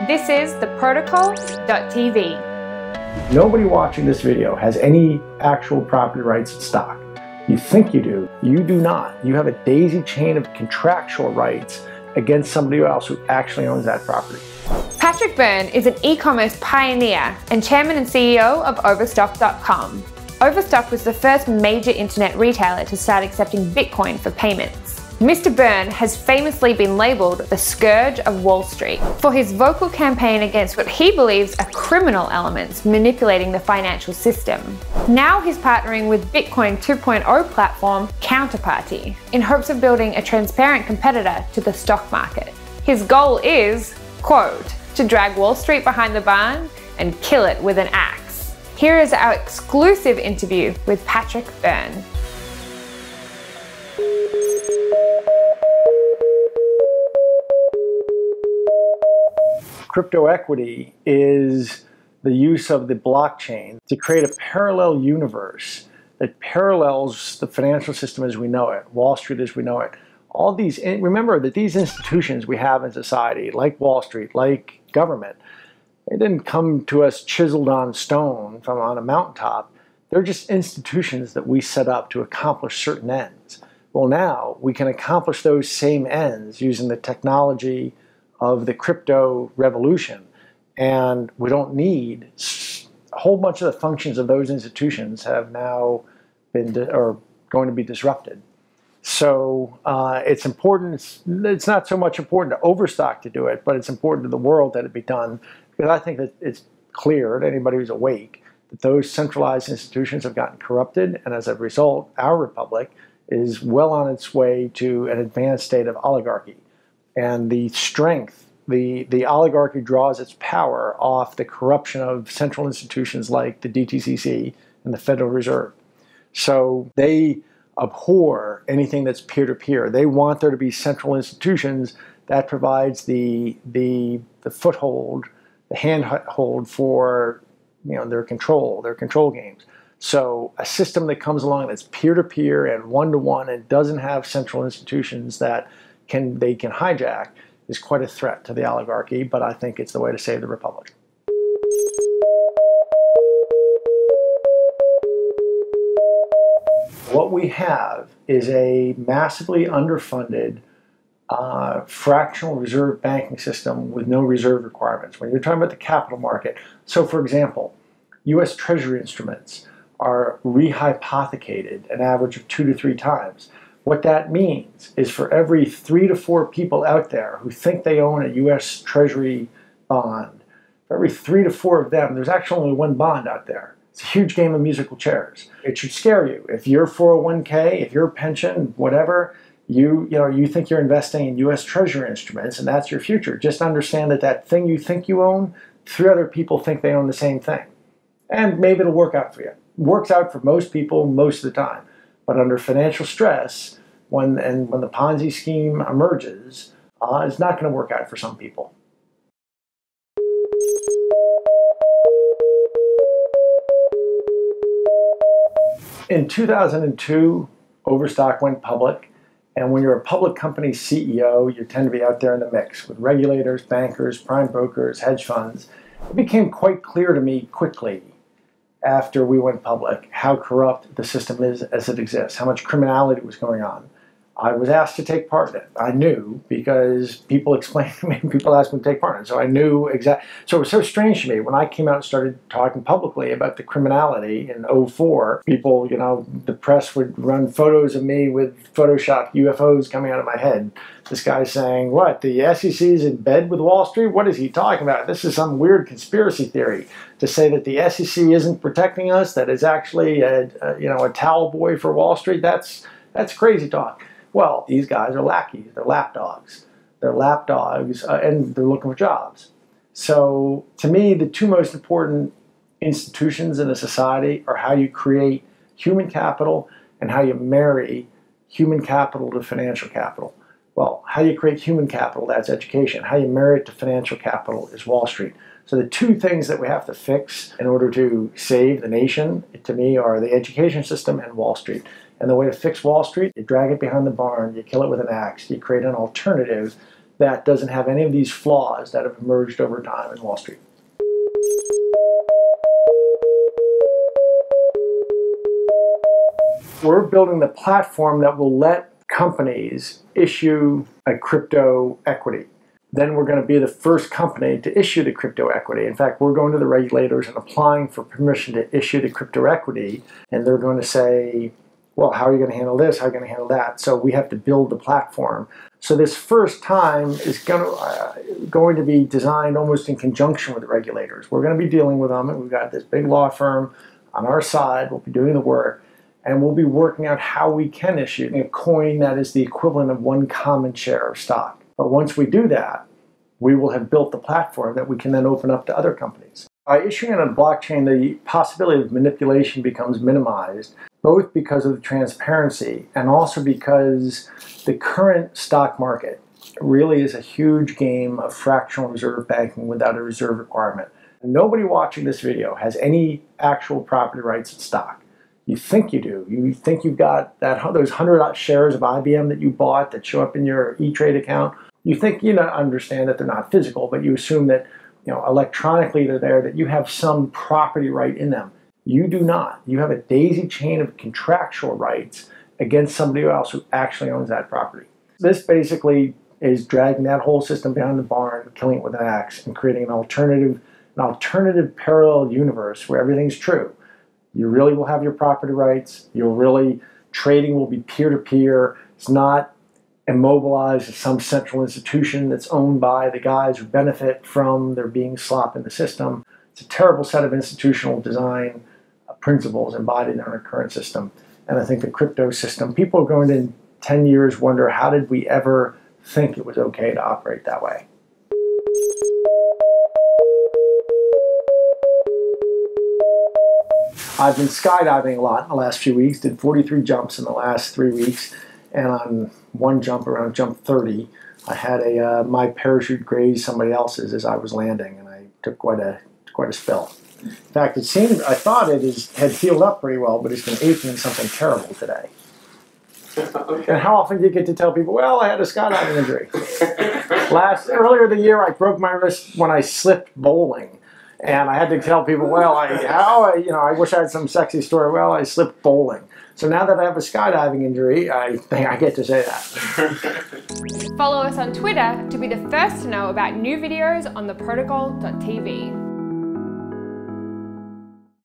This is theprotocol.tv. Nobody watching this video has any actual property rights in stock. You think you do. You do not. You have a daisy chain of contractual rights against somebody else who actually owns that property. Patrick Byrne is an e-commerce pioneer and chairman and CEO of Overstock.com. Overstock was the first major internet retailer to start accepting Bitcoin for payments. Mr. Byrne has famously been labelled the scourge of Wall Street for his vocal campaign against what he believes are criminal elements manipulating the financial system. Now he's partnering with Bitcoin 2.0 platform Counterparty in hopes of building a transparent competitor to the stock market. His goal is, quote, to drag Wall Street behind the barn and kill it with an axe. Here is our exclusive interview with Patrick Byrne. Crypto equity is the use of the blockchain to create a parallel universe that parallels the financial system as we know it, Wall Street as we know it. All these, remember that these institutions we have in society, like Wall Street, like government, they didn't come to us chiseled on stone from on a mountaintop. They're just institutions that we set up to accomplish certain ends. Well, now we can accomplish those same ends using the technology of the crypto revolution, and we don't need a whole bunch of the functions of those institutions have now been or going to be disrupted. So it's important. It's not so much important to Overstock to do it, but it's important to the world that it be done, because I think that it's clear to anybody who's awake that those centralized institutions have gotten corrupted, and as a result, our republic is well on its way to an advanced state of oligarchy. And the strength, the oligarchy draws its power off the corruption of central institutions like the DTCC and the Federal Reserve. So they abhor anything that's peer-to-peer. They want there to be central institutions that provides the foothold, the handhold for their control games. So a system that comes along that's peer-to-peer and one-to-one and doesn't have central institutions that they can hijack is quite a threat to the oligarchy, but I think it's the way to save the republic. What we have is a massively underfunded fractional reserve banking system with no reserve requirements. When you're talking about the capital market, so for example, U.S. Treasury instruments are rehypothecated an average of 2 to 3 times. What that means is for every 3 to 4 people out there who think they own a U.S. Treasury bond, for every 3 to 4 of them, there's actually only one bond out there. It's a huge game of musical chairs. It should scare you. If your 401k, if your pension, whatever, you think you're investing in U.S. Treasury instruments and that's your future, just understand that that thing you think you own, 3 other people think they own the same thing. And maybe it'll work out for you. It works out for most people most of the time. But under financial stress, when the Ponzi scheme emerges, it's not going to work out for some people. In 2002, Overstock went public, and when you're a public company CEO, you tend to be out there in the mix with regulators, bankers, prime brokers, hedge funds. It became quite clear to me quickly after we went public how corrupt the system is as it exists, how much criminality was going on. I was asked to take part in it. I knew because people explained to me, people asked me to take part in it, so I knew exactly. So it was so strange to me when I came out and started talking publicly about the criminality in '04. People, the press would run photos of me with Photoshop UFOs coming out of my head. This guy saying, what, the SEC is in bed with Wall Street? What is he talking about? This is some weird conspiracy theory to say that the SEC isn't protecting us, that it's actually a towel boy for Wall Street. That's crazy talk. Well, these guys are lackeys. They're lapdogs. They're lapdogs, and they're looking for jobs. So to me, the 2 most important institutions in a society are how you create human capital and how you marry human capital to financial capital. Well, how you create human capital, that's education. How you marry it to financial capital is Wall Street. So the 2 things that we have to fix in order to save the nation, to me, are the education system and Wall Street. And the way to fix Wall Street, you drag it behind the barn, you kill it with an axe, you create an alternative that doesn't have any of these flaws that have emerged over time in Wall Street. We're building the platform that will let companies issue a crypto equity. Then we're going to be the first company to issue the crypto equity. In fact, we're going to the regulators and applying for permission to issue the crypto equity, and they're going to say, well, how are you going to handle this? How are you going to handle that? So we have to build the platform. So this first time is going to be designed almost in conjunction with the regulators. We're going to be dealing with them, and we've got this big law firm on our side. We'll be doing the work, and we'll be working out how we can issue a coin that is the equivalent of one common share of stock. But once we do that, we will have built the platform that we can then open up to other companies. By issuing it on a blockchain, the possibility of manipulation becomes minimized, both because of the transparency and also because the current stock market really is a huge game of fractional reserve banking without a reserve requirement. Nobody watching this video has any actual property rights in stock. You think you do. You think you've got those 100 shares of IBM that you bought that show up in your E-Trade account. You think you understand that they're not physical, but you assume that electronically they're there, that you have some property right in them. You do not. You have a daisy chain of contractual rights against somebody else who actually owns that property. This basically is dragging that whole system behind the barn, killing it with an axe, and creating an alternative parallel universe where everything's true. You really will have your property rights. Trading will be peer-to-peer. It's not immobilized as some central institution that's owned by the guys who benefit from there being slop in the system. It's a terrible set of institutional design principles embodied in our current system. And I think the crypto system, people are going to in 10 years wonder, how did we ever think it was okay to operate that way? I've been skydiving a lot in the last few weeks, did 43 jumps in the last 3 weeks, and on one jump, around jump 30, I had my parachute graze somebody else's as I was landing, and I took quite a spill. In fact, I thought it had healed up pretty well, but it's been aching something terrible today. Okay. And how often do you get to tell people, well, I had a skydiving injury? Earlier the year, I broke my wrist when I slipped bowling. And I had to tell people, well, I wish I had some sexy story. Well, I slipped bowling. So now that I have a skydiving injury, I think I get to say that. Follow us on Twitter to be the first to know about new videos on theprotocol.tv.